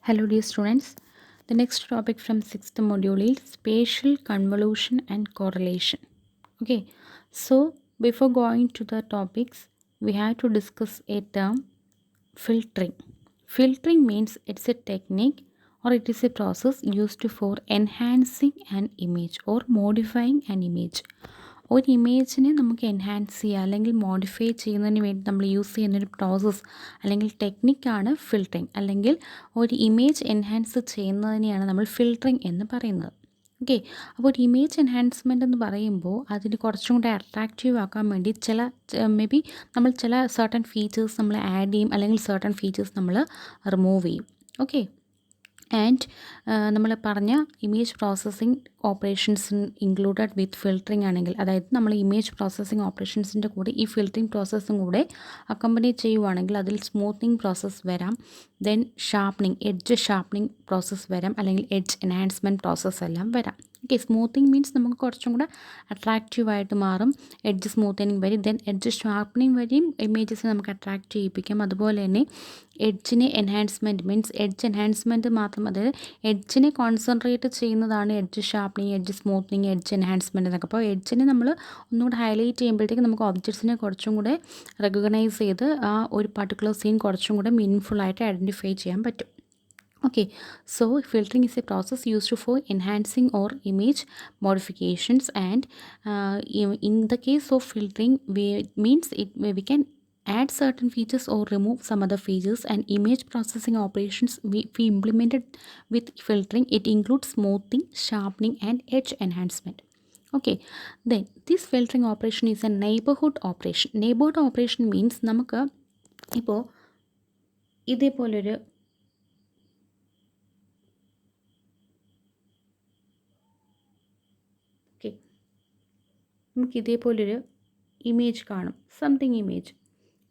Hello dear students, the next topic from 6th module is spatial convolution and correlation. Okay, so before going to the topics, we have to discuss a term filtering. Filtering means it's a technique or it is a process used for enhancing an image or modifying an image. ഒരു ഇമേജിനെ നമുക്ക് enhance ചെയ്യുക അല്ലെങ്കിൽ modify ചെയ്യുന്നതിന് വേണ്ടി നമ്മൾ use ചെയ്യുന്നൊരു process അല്ലെങ്കിൽ ടെക്നിക്കാണ് filtering. അല്ലെങ്കിൽ ഒരു ഇമേജ് എൻഹാൻസ് ചെയ്യുന്നതിനെയാണ് നമ്മൾ ഫിൽറ്ററിങ് എന്ന് പറയുന്നത്. ഓക്കെ, അപ്പോൾ ഒരു ഇമേജ് എൻഹാൻസ്മെൻറ്റ് എന്ന് പറയുമ്പോൾ അതിന് കുറച്ചും കൂടെ അട്രാക്റ്റീവ് ആക്കാൻ വേണ്ടി മേ ബി നമ്മൾ ചില സർട്ടൺ ഫീച്ചേഴ്സ് നമ്മൾ ആഡ് ചെയ്യും അല്ലെങ്കിൽ സർട്ടൺ ഫീച്ചേഴ്സ് നമ്മൾ റിമൂവ് ചെയ്യും. ഓക്കെ, ആൻഡ് നമ്മൾ പറഞ്ഞ ഇമേജ് പ്രോസസ്സിംഗ് ഓപ്പറേഷൻസ് ഇൻക്ലൂഡഡ് വിത്ത് ഫിൽറ്ററിംഗ് ആണെങ്കിൽ, അതായത് നമ്മൾ ഇമേജ് പ്രോസസ്സിംഗ് ഓപ്പറേഷൻസിൻ്റെ കൂടെ ഈ ഫിൽറ്ററിംഗ് പ്രോസസ്സും കൂടെ അക്കമ്പനി ചെയ്യുവാണെങ്കിൽ അതിൽ സ്മൂത്തിങ് പ്രോസസ്സ് വരാം, then sharpening edge sharpening process വരാം, അല്ലെങ്കിൽ എഡ്ജ് എൻഹാൻസ്മെൻറ്റ് പ്രോസസ്സ് എല്ലാം വരാം. ഓക്കെ, സ്മൂത്തിങ് മീൻസ് നമുക്ക് കുറച്ചും കൂടെ അട്രാക്റ്റീവായിട്ട് മാറും. എഡ്ജ് സ്മൂത്തനിങ് വഴി, ദെൻ എഡ്ജ് ഷാർപ്പനിങ് വഴിയും ഇമേജസ് നമുക്ക് അട്രാക്റ്റ് ചെയ്യിപ്പിക്കാം. അതുപോലെ തന്നെ എഡ്ജിനെ എൻഹാൻസ്മെൻറ്റ് മീൻസ് എഡ്ജ് എൻഹാൻസ്മെൻറ്റ് മാത്രം, അതായത് എഡ്ജിനെ കോൺസെൻട്രേറ്റ് ചെയ്യുന്നതാണ് edge sharpening, edge smoothening, edge enhancement എന്നൊക്കെ. അപ്പോൾ എഡ്ജിനെ നമ്മൾ ഒന്നുകൂടെ ഹൈലൈറ്റ് ചെയ്യുമ്പോഴത്തേക്ക് നമുക്ക് ഒബ്ജക്ട്സിനെ കുറച്ചും കൂടെ റെക്കഗ്നൈസ് ചെയ്ത് ആ ഒരു പർട്ടിക്കുലർ സീൻ കുറച്ചും കൂടെ മീനിങ്ഫുള്ളായിട്ട് ഐഡൻറ്റിഫൈ ചെയ്യാൻ പറ്റും. Okay, so filtering is a process used for enhancing or image modifications, and in the case of filtering, we can add certain features or remove some other features, and image processing operations we implemented with filtering, it includes smoothing, sharpening, and edge enhancement. Okay, then this filtering operation is a neighborhood operation. Neighborhood operation means നമുക്ക് ഇപ്പോൾ ഇതേപോലൊരു നമുക്ക് ഇതേപോലൊരു image കാണും, something image,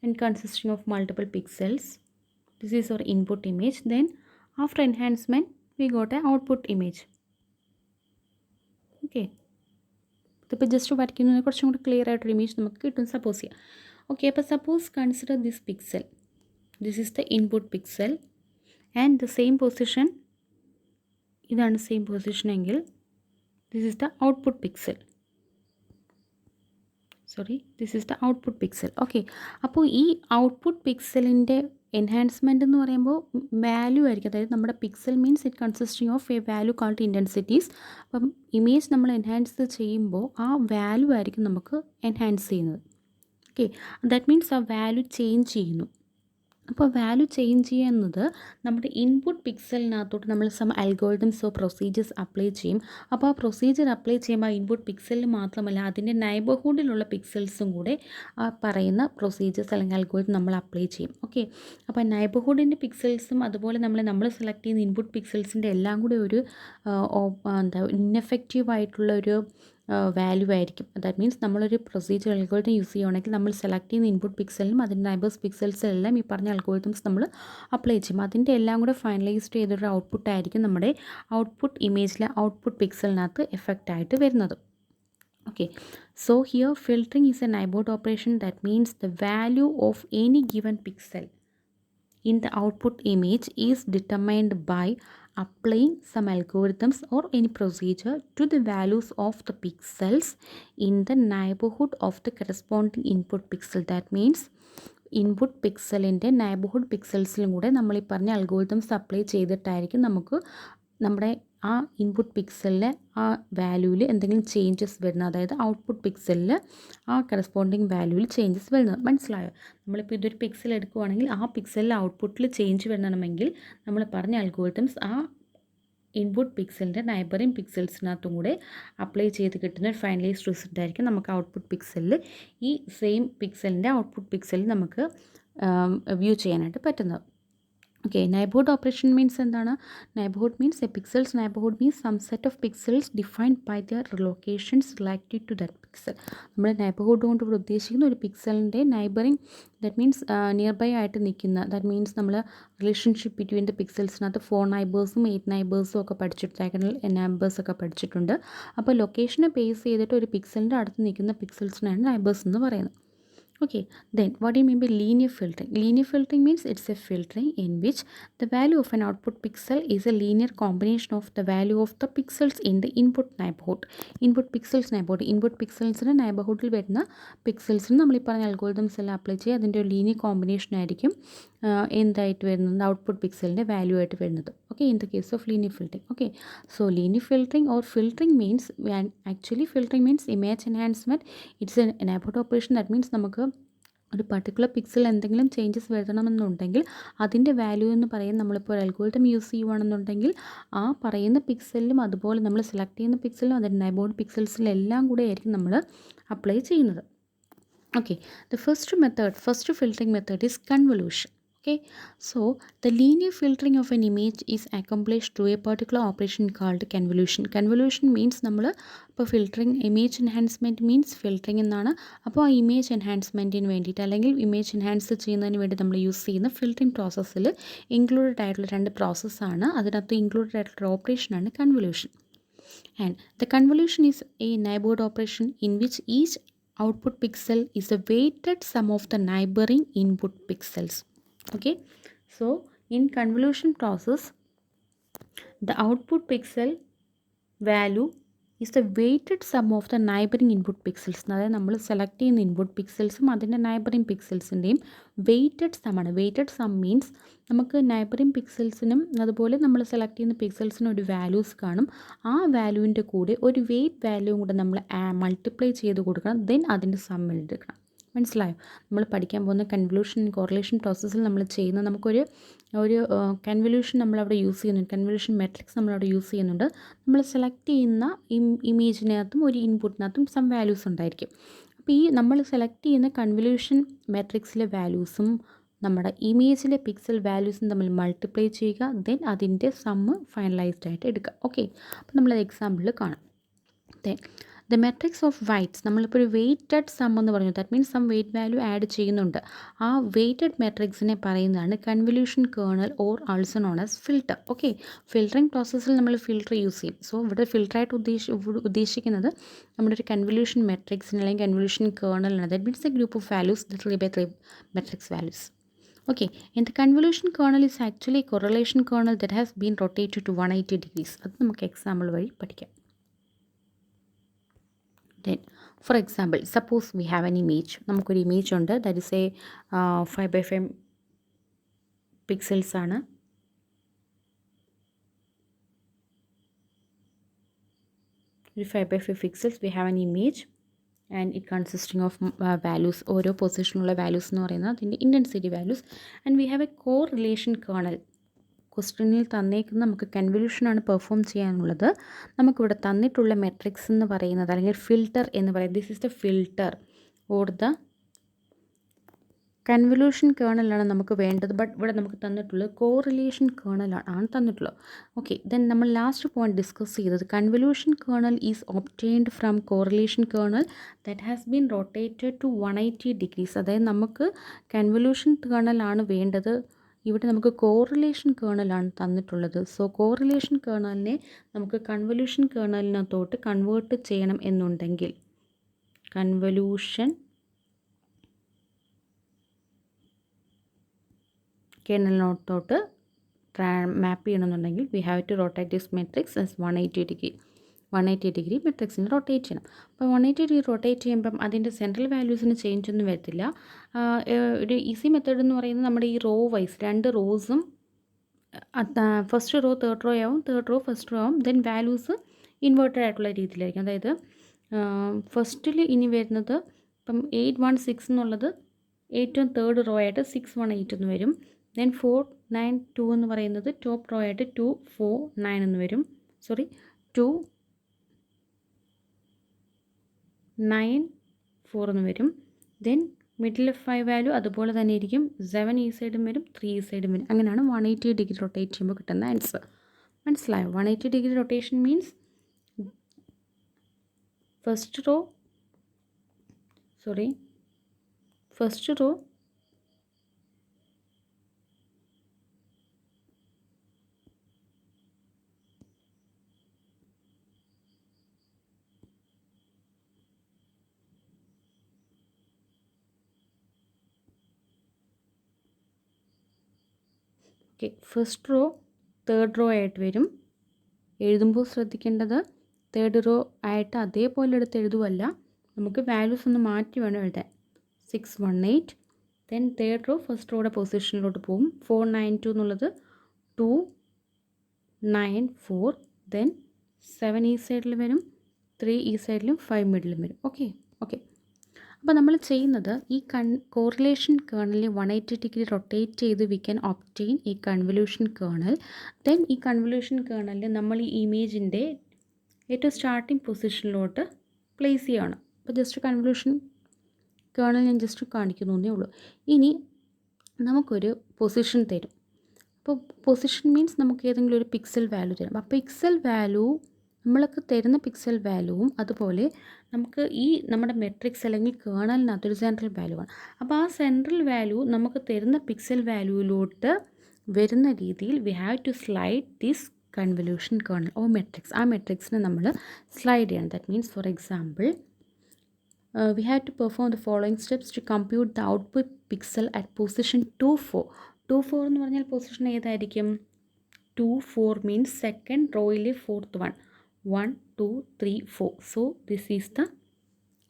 and consisting of multiple pixels. This is our input image. Then after enhancement we got a output image. Okay, ഇതിപ്പോൾ just വരയ്ക്കുന്നതിന് കുറച്ചും കൂടി ക്ലിയർ ആയിട്ടൊരു ഇമേജ് നമുക്ക് കിട്ടും സപ്പോസ് ചെയ്യാം. ഓക്കെ, അപ്പോൾ suppose consider this pixel, this is the input pixel, and the same position, ഇതാണ് സെയിം പൊസിഷൻ എങ്കിൽ this is the output pixel. This is the output pixel. Okay, അപ്പോൾ ഈ ഔട്ട്പുട്ട് പിക്സലിൻ്റെ എൻഹാൻസ്മെൻറ്റ് എന്ന് പറയുമ്പോൾ വാല്യൂ ആയിരിക്കും. അതായത് നമ്മുടെ pixel means it consisting of A value called intensities. അപ്പം ഇമേജ് നമ്മൾ എൻഹാൻസ് ചെയ്യുമ്പോൾ ആ വാല്യൂ ആയിരിക്കും നമുക്ക് എൻഹാൻസ് ചെയ്യുന്നത്. ഓക്കെ, ദാറ്റ് മീൻസ് ആ വാല്യൂ ചേഞ്ച് ചെയ്യുന്നു. അപ്പോൾ വാല്യൂ ചേഞ്ച് ചെയ്യുന്നത് നമ്മുടെ ഇൻപുട്ട് പിക്സലിനകത്തോട്ട് നമ്മൾ സം അൽഗോരിതംസോ പ്രൊസീജിയേഴ്സ് അപ്ലൈ ചെയ്യും. അപ്പോൾ ആ പ്രൊസീജിയർ അപ്ലൈ ചെയ്യുമ്പോൾ ആ ഇൻപുട്ട് പിക്സലിൽ മാത്രമല്ല അതിൻ്റെ നൈബർഹുഡിലുള്ള പിക്സൽസും കൂടെ ആ പറയുന്ന പ്രൊസീജിയേഴ്സ് അല്ലെങ്കിൽ അൽഗോരിതം നമ്മൾ അപ്ലൈ ചെയ്യും. ഓക്കെ, അപ്പോൾ നൈബർഹുഡിൻ്റെ പിക്സൽസും അതുപോലെ നമ്മൾ സെലക്ട് ചെയ്യുന്ന ഇൻപുട്ട് പിക്സൽസിൻ്റെ എല്ലാം കൂടി ഒരു ഇൻഎഫക്റ്റീവായിട്ടുള്ള ഒരു വാല്യൂ ആയിരിക്കും. ദാറ്റ് മീൻസ് നമ്മളൊരു പ്രൊസീജിയർ അൽഗോരിതം യൂസ് ചെയ്യുകയാണെങ്കിൽ നമ്മൾ സെലക്ട് ചെയ്യുന്ന ഇൻപുട്ട് പിക്സലിനും അതിൻ്റെ നൈബേഴ്സ് പിക്സൽസിലെല്ലാം ഈ പറഞ്ഞ അൽഗോരിതംസ് നമ്മൾ അപ്ലൈ ചെയ്യും. അതിൻ്റെ എല്ലാം കൂടെ ഫൈനലൈസ്ഡ് ചെയ്തൊരു ഔട്ട്പുട്ട് ആയിരിക്കും നമ്മുടെ ഔട്ട്പുട്ട് ഇമേജിലെ ഔട്ട്പുട്ട് പിക്സലിനകത്ത് എഫക്റ്റ് ആയിട്ട് വരുന്നത്. Okay, so here filtering is a neighborhood operation. That means the value of any given pixel in the output image is determined by applying some algorithms or any procedure to the values of the pixels in the neighborhood of the corresponding input pixel. That means input പിക്സലിൻ്റെ neighbourhood പിക്സൽസിലും കൂടെ നമ്മൾ ഈ പറഞ്ഞ algorithms apply ചെയ്തിട്ടായിരിക്കും നമുക്ക് നമ്മുടെ ആ input പിക്സലിലെ ആ വാല്യൂവിൽ എന്തെങ്കിലും ചേഞ്ചസ് വരുന്നത്, അതായത് ഔട്ട്പുട്ട് പിക്സലിൽ ആ കറസ്പോണ്ടിങ് വാല്യൂവിൽ ചേഞ്ചസ് വരുന്നത്. മനസ്സിലായോ? നമ്മളിപ്പോൾ ഇതൊരു പിക്സൽ എടുക്കുകയാണെങ്കിൽ ആ പിക്സലിലെ ഔട്ട്പുട്ടിൽ ചേഞ്ച് വരണമെങ്കിൽ നമ്മൾ പറഞ്ഞ അൽഗോരിതംസ് ആ ഇൻപുട്ട് പിക്സലിൻ്റെ നൈബറിങ് പിക്സൽസിനകത്തും കൂടെ അപ്ലൈ ചെയ്ത് കിട്ടുന്ന ഒരു ഫൈനലൈസ്ഡ് റിസൾട്ട് ആയിരിക്കും നമുക്ക് ഔട്ട്പുട്ട് പിക്സലിൽ ഈ സെയിം പിക്സലിൻ്റെ ഔട്ട്പുട്ട് പിക്സലിൽ നമുക്ക് വ്യൂ ചെയ്യാനായിട്ട് പറ്റുന്നത്. ഓക്കെ, നൈബർഹുഡ് ഓപ്പറേഷൻ മീൻസ് എന്താണ്? Neighbourhood means a pixels neighbourhood means some set of pixels defined by their locations related to that pixel. നമ്മൾ നൈബർഹുഡ് കൊണ്ട് ഇവിടെ ഉദ്ദേശിക്കുന്ന ഒരു പിക്സലിൻ്റെ neighbouring, that means nearby ആയിട്ട് നിൽക്കുന്ന, ദാറ്റ് മീൻസ് നമ്മൾ റിലേഷൻഷിപ്പ് ബിറ്റ്വീൻ ദ പിക്സൽസിനകത്ത് 4 നൈബേഴ്സും 8 നൈബേഴ്സും ഒക്കെ പഠിച്ചിട്ട് ഡയഗണൽ നമ്പേഴ്സ് ഒക്കെ പഠിച്ചിട്ടുണ്ട്. അപ്പോൾ ലൊക്കേഷനെ ബേസ് ചെയ്തിട്ട് ഒരു പിക്സലിൻ്റെ അടുത്ത് നിൽക്കുന്ന പിക്സൽസിനാണ് നൈബേഴ്സ് എന്ന് പറയുന്നത്. Okay, then what do you mean by linear filtering? Linear filtering means it's a filtering in which the value of an output pixel is a linear combination of the value of the pixels in the input neighborhood. Input pixels neighborhood. Input pixels in neighborhood വരുന്ന പിക്സൽസിന് നമ്മൾ ഈ പറഞ്ഞ algorithms എല്ലാം apply ചെയ്യുക അതിൻ്റെ ഒരു linear combination ആയിരിക്കും എന്തായിട്ട് വരുന്നത് ഔട്ട്പുട്ട് പിക്സലിൻ്റെ വാല്യൂ ആയിട്ട് വരുന്നത്. Okay, in the case of linear filtering. Okay, so linear filtering or filtering means actually filtering means image enhancement. It's an enabled operation. That means നമുക്ക് ഒരു പർട്ടിക്കുലർ പിക്സൽ എന്തെങ്കിലും changes വരുത്തണമെന്നുണ്ടെങ്കിൽ അതിൻ്റെ value എന്ന് പറയുന്നത് നമ്മളിപ്പോൾ ഒരു അൽഗോരിതം യൂസ് ചെയ്യുകയാണെന്നുണ്ടെങ്കിൽ ആ പറയുന്ന പിക്സലിലും അതുപോലെ നമ്മൾ സെലക്ട് ചെയ്യുന്ന പിക്സലിലും അതിൻ്റെ നൈബോർഡ് പിക്സൽസിലും എല്ലാം കൂടെ ആയിരിക്കും നമ്മൾ അപ്ലൈ ചെയ്യുന്നത്. Okay, the first filtering method is convolution. Okay, so the linear filtering of an image is accomplished through a particular operation called convolution. Convolution means നമ്മൾ ഇപ്പോൾ filtering image enhancement means filtering എന്നാണ്. അപ്പോൾ ആ image എൻഹാൻസ്മെൻറ്റിന് വേണ്ടിയിട്ട് അല്ലെങ്കിൽ image enhance ചെയ്യുന്നതിന് വേണ്ടി നമ്മൾ യൂസ് ചെയ്യുന്ന ഫിൽറ്ററിങ് പ്രോസസ്സിൽ ഇൻക്ലൂഡഡ് ആയിട്ടുള്ള രണ്ട് പ്രോസസ്സാണ്. അതിനകത്ത് ഇൻക്ലൂഡഡ് ആയിട്ടുള്ള ഓപ്പറേഷനാണ് convolution. And the convolution is a neighborhood operation in which each output pixel is a weighted sum of the neighboring input pixels. Okay, so in convolution process the output pixel value is the weighted sum of the neighboring input pixels. അതായത് നമ്മൾ select ചെയ്യുന്ന input പിക്സൽസും അതിൻ്റെ neighbouring പിക്സൽസിൻ്റെയും weighted സമ്മാണ്. Weighted sum means നമുക്ക് neighbouring പിക്സൽസിനും അതുപോലെ നമ്മൾ സെലക്ട് ചെയ്യുന്ന പിക്സൽസിനും ഒരു വാല്യൂസ് കാണും. ആ വാല്യൂവിൻ്റെ കൂടെ ഒരു വെയ്റ്റ് വാല്യൂവും കൂടെ നമ്മൾ മൾട്ടിപ്ലൈ ചെയ്ത് കൊടുക്കണം. ദെൻ അതിൻ്റെ സം എടുക്കണം. മനസ്സിലായോ? നമ്മൾ പഠിക്കാൻ പോകുന്ന കൺവല്യൂഷൻ കോറിലേഷൻ പ്രോസസ്സിൽ നമ്മൾ ചെയ്യുന്ന നമുക്കൊരു കൺവല്യൂഷൻ നമ്മളവിടെ യൂസ് ചെയ്യുന്നുണ്ട്. കൺവല്യൂഷൻ മെട്രിക്സ് നമ്മളവിടെ യൂസ് ചെയ്യുന്നുണ്ട്. നമ്മൾ സെലക്ട് ചെയ്യുന്ന ഇമേജിനകത്തും ഒരു ഇൻപുട്ടിനകത്തും സം വാല്യൂസ് ഉണ്ടായിരിക്കും. അപ്പോൾ ഈ നമ്മൾ സെലക്ട് ചെയ്യുന്ന കൺവല്യൂഷൻ മെട്രിക്സിലെ വാല്യൂസും നമ്മുടെ ഇമേജിലെ പിക്സൽ വാല്യൂസും തമ്മിൽ മൾട്ടിപ്ലൈ ചെയ്യുക. ദെൻ അതിൻ്റെ സമ്മ് ഫൈനലൈസ്ഡ് ആയിട്ട് എടുക്കുക. ഓക്കെ, അപ്പോൾ നമ്മളത് എക്സാമ്പിളിൽ കാണാം. Then the matrix of weights നമ്മളിപ്പോൾ ഒരു വെയ്റ്റഡ് സം എന്ന് പറഞ്ഞു. That means some weight value add ചെയ്യുന്നുണ്ട്. ആ വെയ്റ്റഡ് മെട്രിക്സിനെ പറയുന്നതാണ് convolution kernel or also known as filter. Okay, filtering പ്രോസസ്സിൽ നമ്മൾ ഫിൽട്ടർ യൂസ് ചെയ്യും. സോ ഇവിടെ ഫിൽട്ടറായിട്ട് ഉദ്ദേശിക്കുന്നത് നമ്മുടെ ഒരു കൺവല്യൂഷൻ മെട്രിക്സിന് അല്ലെങ്കിൽ കൺവല്യൂഷൻ കേർണലാണ്. That means a group of values the 3x3 matrix values. Okay, and the convolution kernel is actually a correlation kernel that has been rotated to 180 degrees. അത് നമുക്ക് എക്സാമ്പിൾ വഴി പഠിക്കാം. Then, for example, suppose we have an image. നമുക്കൊരു image ഉണ്ട്. that is a 5x5 pixels ആണ്. ഒരു 5x5 pixels we have an image and it consisting of values. ഓരോ പൊസിഷനുള്ള values എന്ന് പറയുന്നത് അതിൻ്റെ intensity values. And we have A correlation kernel. ക്വസ്റ്റ്യനിൽ തന്നേക്കുന്ന നമുക്ക് കൺവല്യൂഷനാണ് പെർഫോം ചെയ്യാനുള്ളത്. നമുക്കിവിടെ തന്നിട്ടുള്ള മെട്രിക്സ് എന്ന് പറയുന്നത് അല്ലെങ്കിൽ ഫിൽട്ടർ എന്ന് പറയുന്നത് this is the filter or the convolution കേർണലാണ് നമുക്ക് വേണ്ടത്. ബട്ട് ഇവിടെ നമുക്ക് തന്നിട്ടുള്ളത് കോറിലേഷൻ കേർണലാണ് തന്നിട്ടുള്ളത്. ഓക്കെ, ദെൻ നമ്മൾ ലാസ്റ്റ് പോയിന്റ് ഡിസ്കസ് ചെയ്തത് convolution kernel is obtained from correlation kernel that has been rotated to 180 degrees. അതായത് നമുക്ക് കൺവല്യൂഷൻ കേർണലാണ് വേണ്ടത്. ഇവിടെ നമുക്ക് കോറിലേഷൻ കേർണലാണ് തന്നിട്ടുള്ളത്. സോ കോറിലേഷൻ കേർണലിനെ നമുക്ക് കൺവല്യൂഷൻ കേർണലിനകത്തോട്ട് കൺവേർട്ട് ചെയ്യണം എന്നുണ്ടെങ്കിൽ കൺവല്യൂഷൻ കേർണലിനകത്തോട്ട് മാപ്പ് ചെയ്യണമെന്നുണ്ടെങ്കിൽ we have to rotate this matrix as 180 degree മെട്രിക്സിന് റൊട്ടേറ്റ് ചെയ്യണം. അപ്പോൾ 180 ഡിഗ്രി റൊട്ടേറ്റ് ചെയ്യുമ്പം അതിൻ്റെ സെൻട്രൽ വാല്യൂസിന് ചേഞ്ച് ഒന്നും വരത്തില്ല. ഒരു ഈസി മെത്തേഡ് എന്ന് പറയുന്നത് നമ്മുടെ ഈ റോ വൈസ് 2 റോസും ഫസ്റ്റ് റോ തേർഡ് റോ ആവും, തേർഡ് റോ ഫസ്റ്റ് റോ ആവും. ദെൻ വാല്യൂസ് ഇൻവേർട്ടഡ് ആയിട്ടുള്ള രീതിയിലായിരിക്കും. അതായത് ഫസ്റ്റിൽ ഇനി വരുന്നത് ഇപ്പം 816 എന്നുള്ളത് ഏറ്റവും തേർഡ് റോ ആയിട്ട് 618 എന്ന് വരും. ദെൻ 492 എന്ന് പറയുന്നത് ടോപ്പ് റോ ആയിട്ട് 249 എന്ന് വരും. 294 എന്ന് വരും. ദെൻ മിഡിൽ 5 വാല്യൂ അതുപോലെ തന്നെ ഇരിക്കും. 7 ഈ സൈഡും വരും, 3 ഈ സൈഡും വരും. അങ്ങനെയാണ് 180 ഡിഗ്രി റൊട്ടേറ്റ് ചെയ്യുമ്പോൾ കിട്ടുന്ന ആൻസർ. മനസ്സിലായോ? 180 degree rotation means first row okay, first row third row ആയിട്ട് വരും. എഴുതുമ്പോൾ ശ്രദ്ധിക്കേണ്ടത് തേർഡ് റോ ആയിട്ട് അതേപോലെ എടുത്ത് എഴുതുമല്ല, നമുക്ക് വാല്യൂസ് ഒന്ന് മാറ്റി വേണം എഴുതാൻ. 618, ദെൻ തേർഡ് റോ ഫസ്റ്റ് റോയുടെ പൊസിഷനിലോട്ട് പോകും. 492 എന്നുള്ളത് 294, ദെൻ 7 ഈ സൈഡിൽ വരും, 3 ഈ സൈഡിലും 5 മിഡിലും വരും. ഓക്കെ ഓക്കെ അപ്പോൾ നമ്മൾ ചെയ്യുന്നത് ഈ കോറിലേഷൻ കേർണലിനെ 180 ഡിഗ്രി റൊട്ടേറ്റ് ചെയ്ത് വി ക്യാൻ ഒബ്റ്റെയിൻ ഈ കൺവല്യൂഷൻ കേർണൽ. ദെൻ ഈ കൺവല്യൂഷൻ കേർണലിൽ നമ്മൾ ഈ ഇമേജിൻ്റെ ഏറ്റവും സ്റ്റാർട്ടിംഗ് പൊസിഷനിലോട്ട് പ്ലേസ് ചെയ്യുകയാണ്. അപ്പോൾ ജസ്റ്റ് കൺവല്യൂഷൻ കേർണൽ ഞാൻ ജസ്റ്റ് കാണിക്കുന്നേ ഉള്ളൂ. ഇനി നമുക്കൊരു പൊസിഷൻ തരും. അപ്പോൾ പൊസിഷൻ മീൻസ് നമുക്ക് ഏതെങ്കിലും ഒരു പിക്സൽ വാല്യൂ തരും. അപ്പോൾ പിക്സൽ വാല്യൂ നമ്മൾക്ക് തരുന്ന പിക്സൽ വാല്യൂവും അതുപോലെ നമുക്ക് ഈ നമ്മുടെ മെട്രിക്സ് അല്ലെങ്കിൽ കേർണലിനകത്തൊരു സെൻട്രൽ വാല്യൂ ആണ്. അപ്പോൾ ആ സെൻട്രൽ വാല്യൂ നമുക്ക് തരുന്ന പിക്സൽ വാല്യൂയിലോട്ട് വരുന്ന രീതിയിൽ we have to slide this convolution kernel or matrix. ആ മെട്രിക്സിനെ നമ്മൾ സ്ലൈഡ് ചെയ്യണം. That means for example we have to perform the following steps to compute the output pixel at position 24. 24 എന്ന് പറഞ്ഞാൽ പൊസിഷൻ ഏതായിരിക്കും? 24 means സെക്കൻഡ് റോയിലെ fourth one. 1 2 3 4. So this is the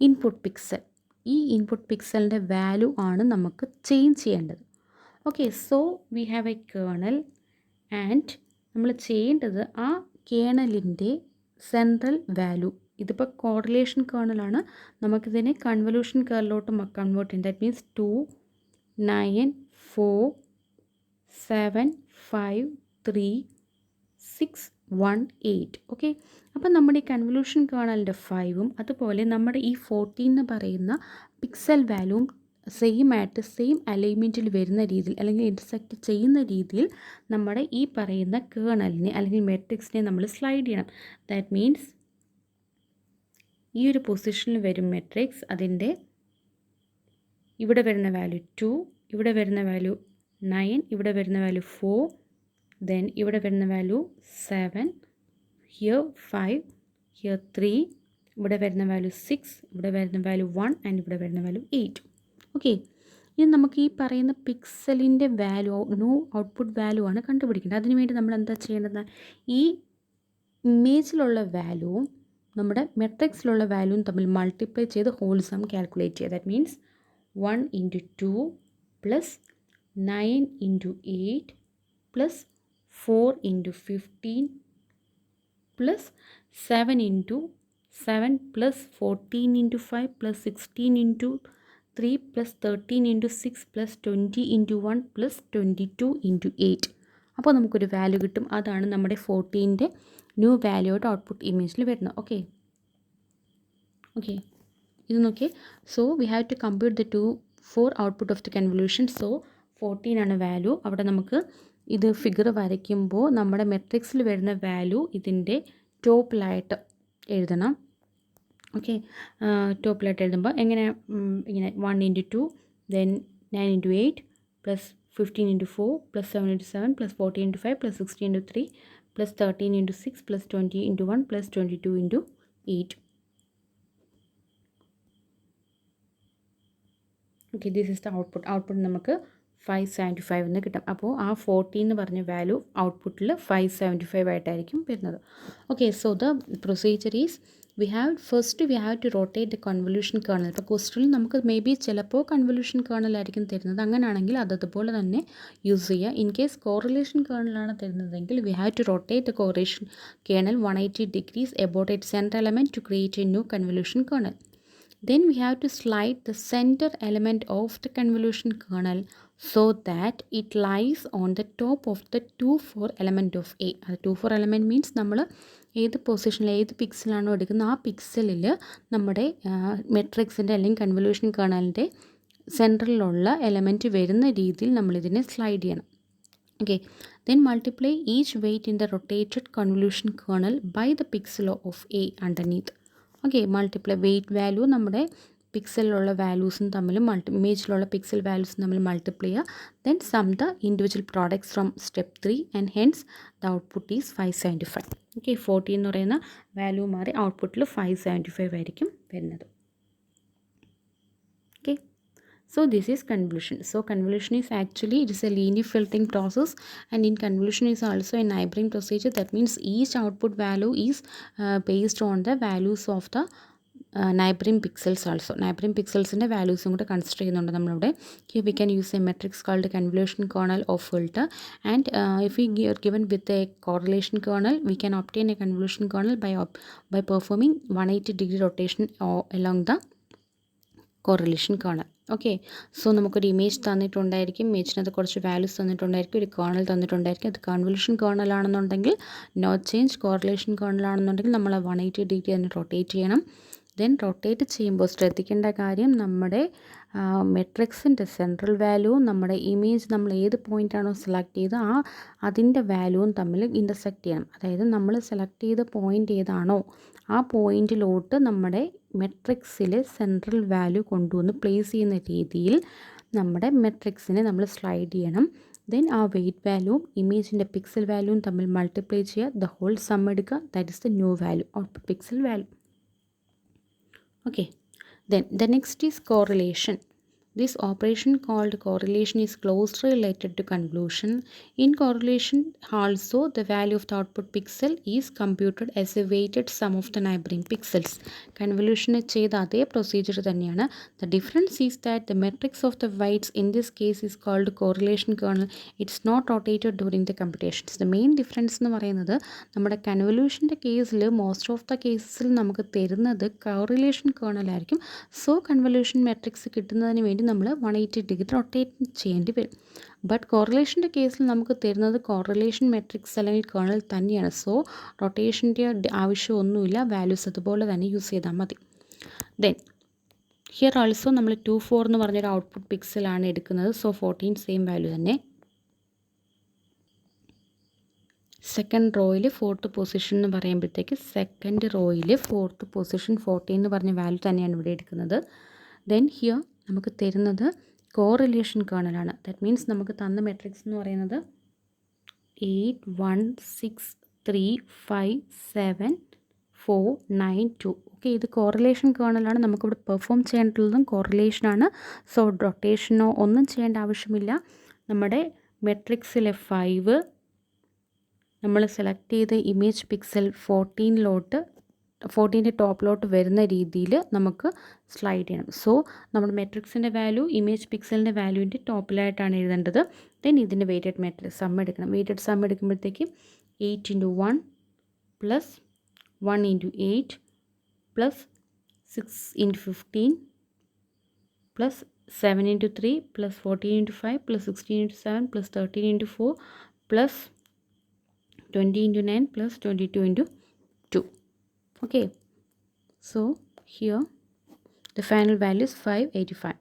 input pixel. ഈ input പിക്സലിൻ്റെ value ആണ് നമുക്ക് change ചെയ്യേണ്ടത്. Okay, so we have a kernel and നമ്മൾ ചെയ്യേണ്ടത് ആ കേർണലിൻ്റെ സെൻട്രൽ വാല്യൂ. ഇതിപ്പോൾ കോറിലേഷൻ കേർണലാണ്, നമുക്കിതിനെ കൺവല്യൂഷൻ കേർണലിലോട്ട് കൺവേർട്ട് ചെയ്യും. That means 2 9 4 7 5 3 6 1 8. ഓക്കെ, അപ്പം നമ്മുടെ ഈ കൺവല്യൂഷൻ കേർണലിൻ്റെ 5ഉം അതുപോലെ നമ്മുടെ ഈ 14 എന്ന് പറയുന്ന പിക്സൽ വാല്യൂവും സെയിം ആയിട്ട് സെയിം അലൈൻമെൻറ്റിൽ വരുന്ന രീതിയിൽ അല്ലെങ്കിൽ ഇൻ്റർസെക്റ്റ് ചെയ്യുന്ന രീതിയിൽ നമ്മുടെ ഈ പറയുന്ന കേർണലിനെ അല്ലെങ്കിൽ മെട്രിക്സിനെ നമ്മൾ സ്ലൈഡ് ചെയ്യണം. ദാറ്റ് മീൻസ് ഈ ഒരു പൊസിഷനിൽ വരും മെട്രിക്സ്, അതിൻ്റെ ഇവിടെ വരുന്ന വാല്യൂ 2, ഇവിടെ വരുന്ന വാല്യൂ 9, ഇവിടെ വരുന്ന വാല്യൂ 4, ദെൻ ഇവിടെ വരുന്ന വാല്യൂ 7, ഹിയർ 5, ഹിയർ 3, ഇവിടെ വരുന്ന വാല്യൂ 6, ഇവിടെ വരുന്ന വാല്യൂ 1 ആൻഡ് ഇവിടെ വരുന്ന വാല്യൂ 8. ഓക്കെ, ഇനി നമുക്ക് ഈ പറയുന്ന പിക്സലിൻ്റെ വാല്യൂ ഔട്ട്പുട്ട് വാല്യൂ ആണ് കണ്ടുപിടിക്കേണ്ടത്. അതിനുവേണ്ടി നമ്മൾ എന്താ ചെയ്യേണ്ടത്? ഈ ഇമേജിലുള്ള വാല്യൂവും നമ്മുടെ മെട്രിക്സിലുള്ള വാല്യൂവും തമ്മിൽ മൾട്ടിപ്ലൈ ചെയ്ത് ഹോൾ സം കാൽക്കുലേറ്റ് ചെയ്യുക. That means 1 × 2 + 9 × 8 + 4 × 15 + 7 × 7 + 14 × 5 + 16 × 3 + 13 × 6 + 20 × 1 + 22 × 8. അപ്പോൾ നമുക്കൊരു വാല്യൂ കിട്ടും. അതാണ് നമ്മുടെ 14ൻ്റെ ന്യൂ വാല്യൂയുടെ ഔട്ട്പുട്ട് ഇമേജിൽ വരുന്നത്. ഓക്കെ ഓക്കെ, ഇത് നോക്കിയേ. So we have to compute the 4 output of the convolution. So 14 ആണ് വാല്യൂ. അവിടെ നമുക്ക് ഇത് ഫിഗർ വരയ്ക്കുമ്പോൾ നമ്മുടെ മെട്രിക്സിൽ വരുന്ന വാല്യൂ ഇതിൻ്റെ ടോപ്പിലായിട്ട് എഴുതണം. ഓക്കെ, ടോപ്പിലായിട്ട് എഴുതുമ്പോൾ എങ്ങനെ ഇങ്ങനെ 1 × 2 then 9 × 8 + 15 × 4 + 7 × 7 + 14 × 5 + 16 × 3 + 13 × 6 + 20 × 1 + 22 × 8. Okay, this is the output. Output നമുക്ക് 575 എന്ന് കിട്ടും. അപ്പോൾ ആ 14 എന്ന് പറഞ്ഞ വാല്യൂ ഔട്ട്പുട്ടിൽ 575 ആയിട്ടായിരിക്കും വരുന്നത്. Okay, so the procedure is we have to rotate the convolution kernel. ഇപ്പോൾ ക്വസ്റ്റ്യനിൽ നമുക്ക് മേ ബി ചിലപ്പോൾ കൺവല്യൂഷൻ കേർണലായിരിക്കും തരുന്നത്. അങ്ങനെയാണെങ്കിൽ അതുപോലെ തന്നെ യൂസ് ചെയ്യുക. ഇൻ കേസ് കോറിലേഷൻ കേർണലാണ് തരുന്നതെങ്കിൽ we have to rotate the correlation kernel 180 degrees about it central element to create a new convolution kernel. Then we have to slide the center element of the convolution kernel so that it lies on the top of the 2,4 element of A. അത് 2,4 element means നമ്മൾ ഏത് പൊസിഷനിൽ ഏത് പിക്സലാണോ എടുക്കുന്നത് ആ പിക്സലിൽ നമ്മുടെ മെട്രിക്സിൻ്റെ അല്ലെങ്കിൽ convolution കേർണലിൻ്റെ സെൻറ്ററിലുള്ള element വരുന്ന രീതിയിൽ നമ്മളിതിനെ സ്ലൈഡ് ചെയ്യണം. Okay, then multiply each weight in the rotated convolution kernel by the pixel of A underneath. Okay, multiply weight value നമ്മുടെ പിക്സലിലുള്ള വാല്യൂസും തമ്മിൽ ഇമേജിലുള്ള പിക്സൽ വാല്യൂസും തമ്മിൽ മൾട്ടിപ്ലൈ ചെയ്യുക. Then sum the individual products from step 3 and hence the output is 575. Okay, 14 എന്ന് പറയുന്ന value മാറി ഔട്ട്പുട്ടിൽ 575 ആയിരിക്കും വരുന്നത്. Okay, So this is convolution. So convolution is actually, it is a linear filtering process, and in convolution is also a neighboring procedure. That means each output value is based on the values of the neighboring pixels also. Neighboring pixels in the values consider here we can use a matrix called convolution kernel of filter, and if we are given with a correlation kernel, we can obtain a convolution kernel by performing 180-degree rotation along the correlation kernel. Okay, so നമുക്കൊരു image തന്നിട്ടുണ്ടായിരിക്കും, ഇമേജിനകത്ത് കുറച്ച് values തന്നിട്ടുണ്ടായിരിക്കും, ഒരു kernel തന്നിട്ടുണ്ടായിരിക്കും. അത് convolution kernel ആണെന്നുണ്ടെങ്കിൽ no change, correlation kernel ആണെന്നുണ്ടെങ്കിൽ നമ്മൾ 180 തന്നെ rotate ചെയ്യണം. Then rotate ചെയ്യുമ്പോൾ ശ്രദ്ധിക്കേണ്ട കാര്യം, നമ്മുടെ മെട്രിക്സിൻ്റെ സെൻട്രൽ വാല്യൂവും നമ്മുടെ ഇമേജ് നമ്മൾ ഏത് പോയിൻ്റാണോ സെലക്ട് ചെയ്ത് അതിൻ്റെ വാല്യൂവും തമ്മിൽ ഇൻ്റർസെക്റ്റ് ചെയ്യണം. അതായത് നമ്മൾ സെലക്ട് ചെയ്ത പോയിൻ്റ് ഏതാണോ ആ പോയിൻറ്റിലോട്ട് നമ്മുടെ മെട്രിക്സിലെ സെൻട്രൽ വാല്യൂ കൊണ്ടുവന്ന് പ്ലേസ് ചെയ്യുന്ന രീതിയിൽ നമ്മുടെ മെട്രിക്സിനെ നമ്മൾ സ്ലൈഡ് ചെയ്യണം. ദെൻ ആ വെയ്റ്റ് വാല്യൂവും ഇമേജിൻ്റെ പിക്സൽ വാല്യൂവും തമ്മിൽ മൾട്ടിപ്ലൈ ചെയ്യുക, ദ ഹോൾ സം എടുക്കുക, that is the new value, output pixel value. Okay, then the next is correlation. This operation called correlation is closely related to convolution. In correlation also, the value of the output pixel is computed as a weighted sum of the neighboring pixels. Convolution ചെയ്ത അതേ procedure തന്നെയാണ്. The difference is that the matrix of the weights in this case is called correlation kernel. It's not rotated during the computations. The main difference എന്ന് പറയുന്നത്, നമ്മുടെ കൺവല്യൂഷൻ്റെ കേസിൽ most of the കേസസിൽ നമുക്ക് തരുന്നത് correlation kernel ആയിരിക്കും. So convolution matrix കിട്ടുന്നതിന് വേണ്ടി നമ്മൾ 180-degree റൊട്ടേറ്റ് ചെയ്യേണ്ടി വരും. ബട്ട് കോറിലേഷൻ്റെ കേസിൽ നമുക്ക് തരുന്നത് കോറിലേഷൻ മെട്രിക്സ് അല്ലെങ്കിൽ കേർണൽ തന്നെയാണ്. സോ റൊട്ടേഷൻ്റെ ആവശ്യമൊന്നുമില്ല, വാല്യൂസ് അതുപോലെ തന്നെ യൂസ് ചെയ്താൽ മതി. ദെൻ ഹിയർ ആൾസോ നമ്മൾ 24 എന്ന് പറഞ്ഞൊരു ഔട്ട്പുട്ട് പിക്സലാണ് എടുക്കുന്നത്. സോ 14 സെയിം വാല്യൂ തന്നെ. സെക്കൻഡ് റോയിൽ 4th പൊസിഷൻ എന്ന് പറയുമ്പോഴത്തേക്ക് സെക്കൻഡ് റോയിൽ 4th പൊസിഷൻ 14 എന്ന് പറഞ്ഞ വാല്യൂ തന്നെയാണ് ഇവിടെ എടുക്കുന്നത്. ദെൻ ഹിയർ നമുക്ക് തരുന്നത് കോറിലേഷൻ കേർണലാണ്. ദാറ്റ് മീൻസ് നമുക്ക് തന്ന മെട്രിക്സ് എന്ന് പറയുന്നത് 8 1 6 3 5 7 4 9 2. ഓക്കെ, ഇത് കോറിലേഷൻ കേർണലാണ്. നമുക്കിവിടെ പെർഫോം ചെയ്യേണ്ടതും കോറിലേഷനാണ്. സോ റൊട്ടേഷനോ ഒന്നും ചെയ്യേണ്ട ആവശ്യമില്ല. നമ്മുടെ മെട്രിക്സിലെ 5 നമ്മൾ സെലക്ട് ചെയ്ത് ഇമേജ് പിക്സൽ 14ൻ്റെ ടോപ്പിലോട്ട് വരുന്ന രീതിയിൽ നമുക്ക് സ്ലൈഡ് ചെയ്യണം. സോ നമ്മുടെ മെട്രിക്സിൻ്റെ വാല്യൂ ഇമേജ് പിക്സലിൻ്റെ വാല്യൂവിൻ്റെ ടോപ്പിലായിട്ടാണ് എഴുതേണ്ടത്. ദെൻ ഇതിൻ്റെ വെയ്റ്റഡ് മെട്രിക്സ് സം എടുക്കണം. വെയ്റ്റഡ് സം എടുക്കുമ്പോഴത്തേക്ക് 8 × 1 + 1 × 8 + 6 × 15 + 7 × 3 + 14 × 5 + 16 × 7 + 13 × 4 + 20 × 9 + 22 × 2. Okay, so here the final value is 585.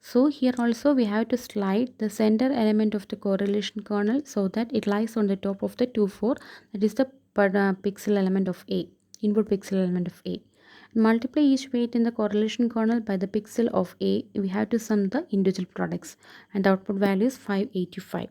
So here also we have to slide the center element of the correlation kernel so that it lies on the top of the 24, that is the pixel element of A, input pixel element of A. Multiply each weight in the correlation kernel by the pixel of A. We have to sum the individual products, and the output value is 585.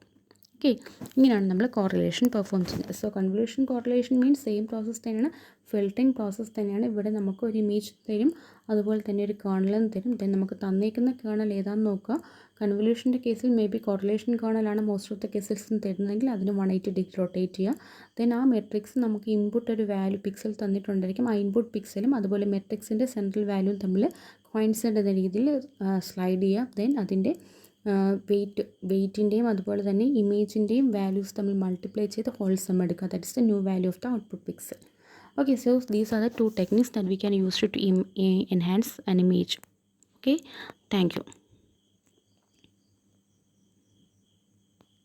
Okay, ഇങ്ങനെയാണ് നമ്മൾ correlation perform ചെയ്യുന്നത്. So convolution correlation means same process തന്നെയാണ്, filtering process തന്നെയാണ്. ഇവിടെ നമുക്ക് ഒരു image തരും, അതുപോലെ തന്നെ ഒരു കേർണലും തരും. ദെൻ നമുക്ക് തന്നേക്കുന്ന കേർണൽ ഏതാണെന്ന് നോക്കുക. കൺവല്യൂഷൻ്റെ കേസിൽ മേ ബി കോറിലേഷൻ കേർണലാണ് മോസ്റ്റ് ഓഫ് ദ കേസസ് തരുന്നതെങ്കിൽ അതിന് 180-degree റൊട്ടേറ്റ് ചെയ്യുക. ദെൻ ആ മെട്രിക്സ് നമുക്ക് ഇൻപുട്ട് ഒരു വാല്യൂ പിക്സൽ തന്നിട്ടുണ്ടായിരിക്കും. ആ ഇൻപുട്ട് പിക്സലും അതുപോലെ മെട്രിക്സിൻ്റെ സെൻട്രൽ വാല്യൂവും തമ്മിൽ കോയിൻസൈഡ് എന്ന രീതിയിൽ സ്ലൈഡ് ചെയ്യുക. ദെൻ അതിൻ്റെ വെയ്റ്റിൻ്റെയും അതുപോലെ തന്നെ ഇമേജിൻ്റെയും വാല്യൂസ് തമ്മിൽ മൾട്ടിപ്ലൈ ചെയ്ത് ഹോൾ സം എടുക്കുക. That is the new value of the output pixel. Okay, so these are the 2 techniques that we can use to enhance an image. Okay, thank you.